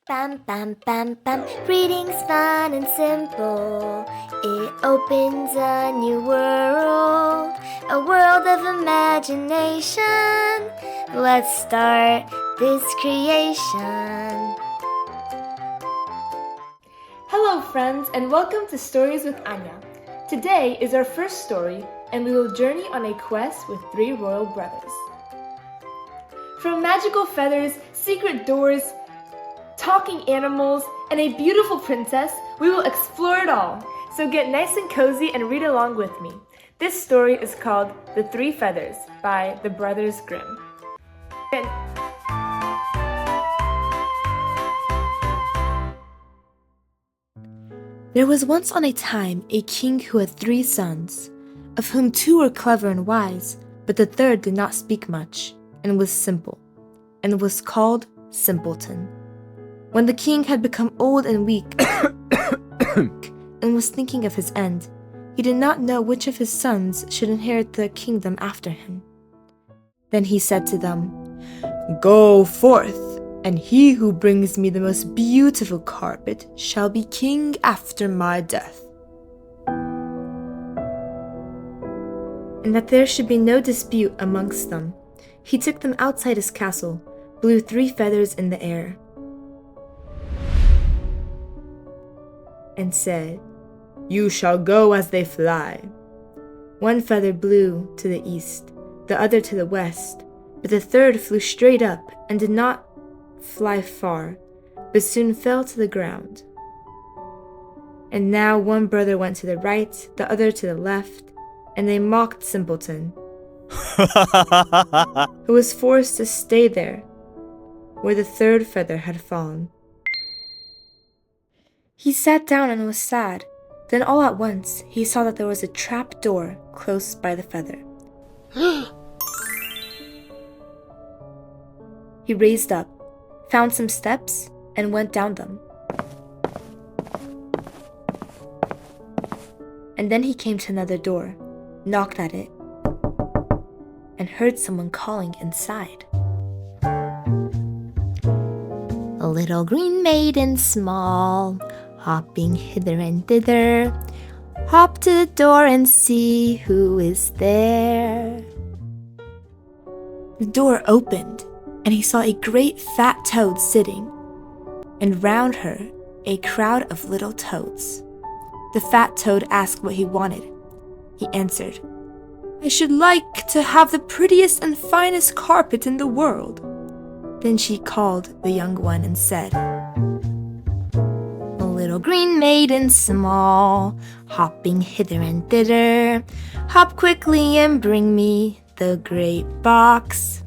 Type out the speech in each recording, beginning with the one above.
Bam, bam, bam, bam. Reading's fun and simple. It opens a new world, a world of imagination. Let's start this creation. Hello friends, and welcome to Stories with Anya. Today is our first story, and we will journey on a quest with three royal brothers. From magical feathers, secret doors, talking animals, and a beautiful princess, we will explore it all. So get nice and cozy and read along with me. This story is called The Three Feathers by the Brothers Grimm. There was once on a time a king who had 3 sons, of whom 2 were clever and wise, but the third did not speak much, and was simple, and was called Simpleton. When the king had become old and weak, and was thinking of his end, he did not know which of his sons should inherit the kingdom after him. Then he said to them, "Go forth, and he who brings me the most beautiful carpet shall be king after my death." And that there should be no dispute amongst them, he took them outside his castle, blew 3 feathers in the air, and said, "You shall go as they fly." 1 feather blew to the east, the other to the west, but the third flew straight up and did not fly far, but soon fell to the ground. And now 1 brother went to the right, the other to the left, and they mocked Simpleton, who was forced to stay there, where the 3rd feather had fallen. He sat down and was sad. Then all at once he saw that there was a trap door close by the feather. He raised up, found some steps, and went down them. And then he came to another door, knocked at it, and heard someone calling inside. A little green maiden small, hopping hither and thither, hop to the door and see who is there. The door opened, and he saw a great fat toad sitting, and round her a crowd of little toads. The fat toad asked what he wanted. He answered, "I should like to have the prettiest and finest carpet in the world." Then she called the young one and said, A little green maiden small, hopping hither and thither, hop quickly and bring me the great box.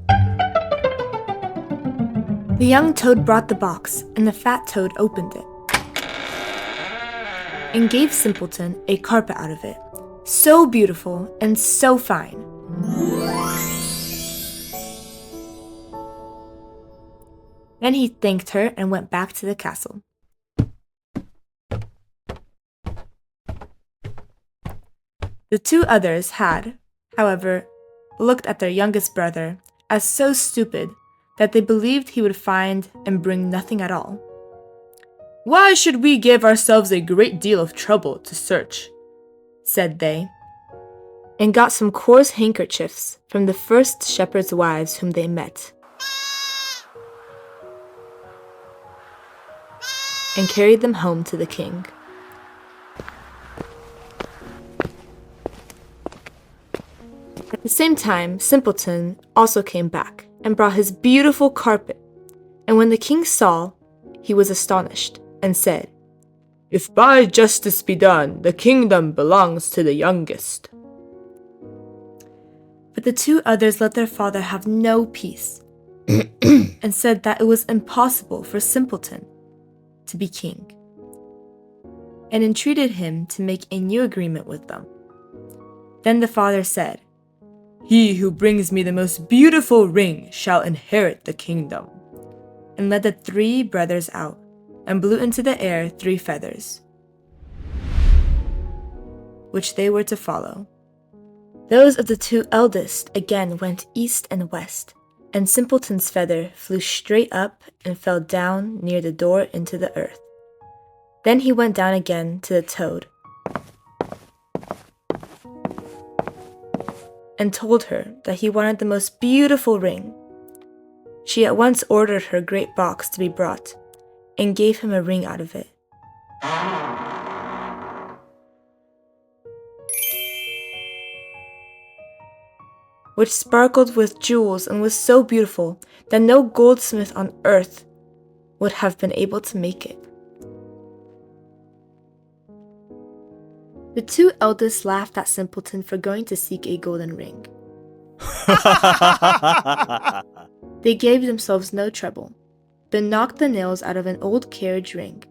The young toad brought the box, and the fat toad opened it, and gave Simpleton a carpet out of it, so beautiful and so fine. Then he thanked her and went back to the castle. The 2 others had, however, looked at their youngest brother as so stupid that they believed he would find and bring nothing at all. "Why should we give ourselves a great deal of trouble to search?" said they, and got some coarse handkerchiefs from the first shepherds' wives whom they met, and carried them home to the king. At the same time, Simpleton also came back and brought his beautiful carpet, and when the king saw, he was astonished, and said, "If by justice be done, the kingdom belongs to the youngest." But the 2 others let their father have no peace, and said that it was impossible for Simpleton to be king, and entreated him to make a new agreement with them. Then the father said, "He who brings me the most beautiful ring shall inherit the kingdom," and led the 3 brothers out, and blew into the air 3 feathers, which they were to follow. Those of the 2 eldest again went east and west, and Simpleton's feather flew straight up and fell down near the door into the earth. Then he went down again to the toad and told her that he wanted the most beautiful ring. She at once ordered her great box to be brought and gave him a ring out of it. Which sparkled with jewels and was so beautiful that no goldsmith on earth would have been able to make it. The two eldest laughed at Simpleton for going to seek a golden ring. They gave themselves no trouble, but knocked the nails out of an old carriage ring.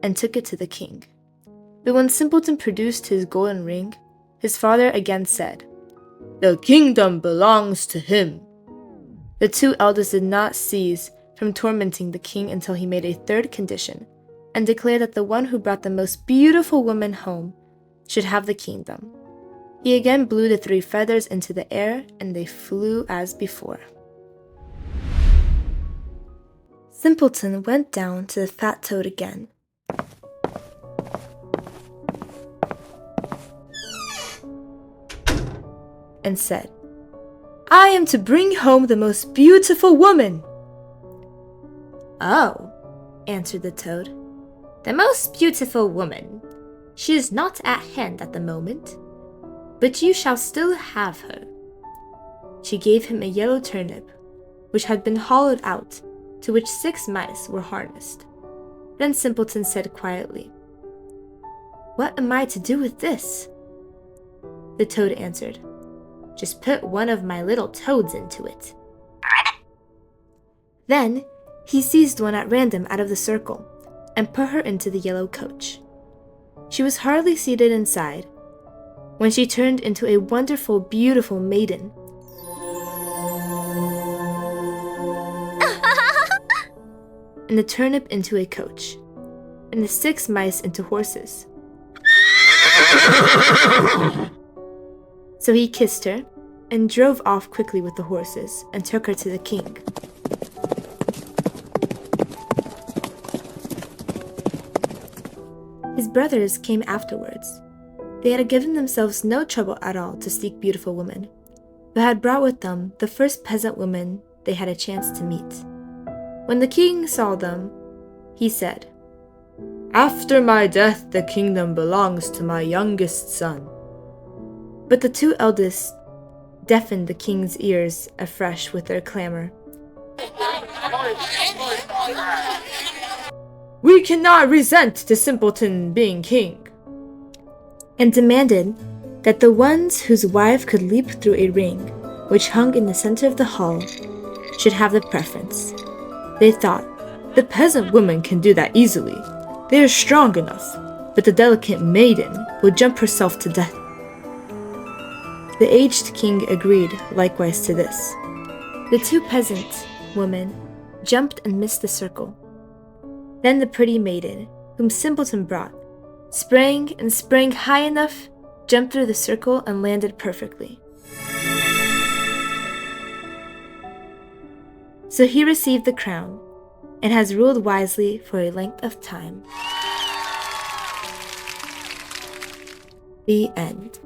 And took it to the king. But when Simpleton produced his golden ring, his father again said, "The kingdom belongs to him." The two eldest did not cease from tormenting the king until he made a third condition, and declared that the one who brought the most beautiful woman home should have the kingdom. He again blew the 3 feathers into the air, and they flew as before. Simpleton went down to the fat toad again. And said, "I am to bring home the most beautiful woman." "Oh," answered the toad, "the most beautiful woman. She is not at hand at the moment, but you shall still have her." She gave him a yellow turnip, which had been hollowed out, to which 6 mice were harnessed. Then Simpleton said quietly, "What am I to do with this?" The toad answered, "Just put one of my little toads into it." Then he seized one at random out of the circle and put her into the yellow coach. She was hardly seated inside when she turned into a wonderful, beautiful maiden. And the turnip into a coach, and the 6 mice into horses. So he kissed her and drove off quickly with the horses and took her to the king. His brothers came afterwards. They had given themselves no trouble at all to seek beautiful women, but had brought with them the first peasant woman they had a chance to meet. When the king saw them, he said, "After my death, the kingdom belongs to my youngest son." But the 2 eldest deafened the king's ears afresh with their clamor. "We cannot resent the simpleton being king," and demanded that the ones whose wife could leap through a ring, which hung in the center of the hall, should have the preference. They thought, "The peasant woman can do that easily. They are strong enough, but the delicate maiden will jump herself to death." The aged king agreed likewise to this. The 2 peasant women jumped and missed the circle. Then the pretty maiden, whom Simpleton brought, sprang and sprang high enough, jumped through the circle, and landed perfectly. So he received the crown, and has ruled wisely for a length of time. The end.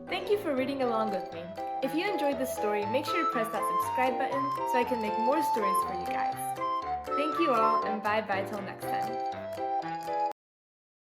Thank you for reading along with me. If you enjoyed this story, make sure to press that subscribe button so I can make more stories for you guys. Thank you all, and bye-bye till next time.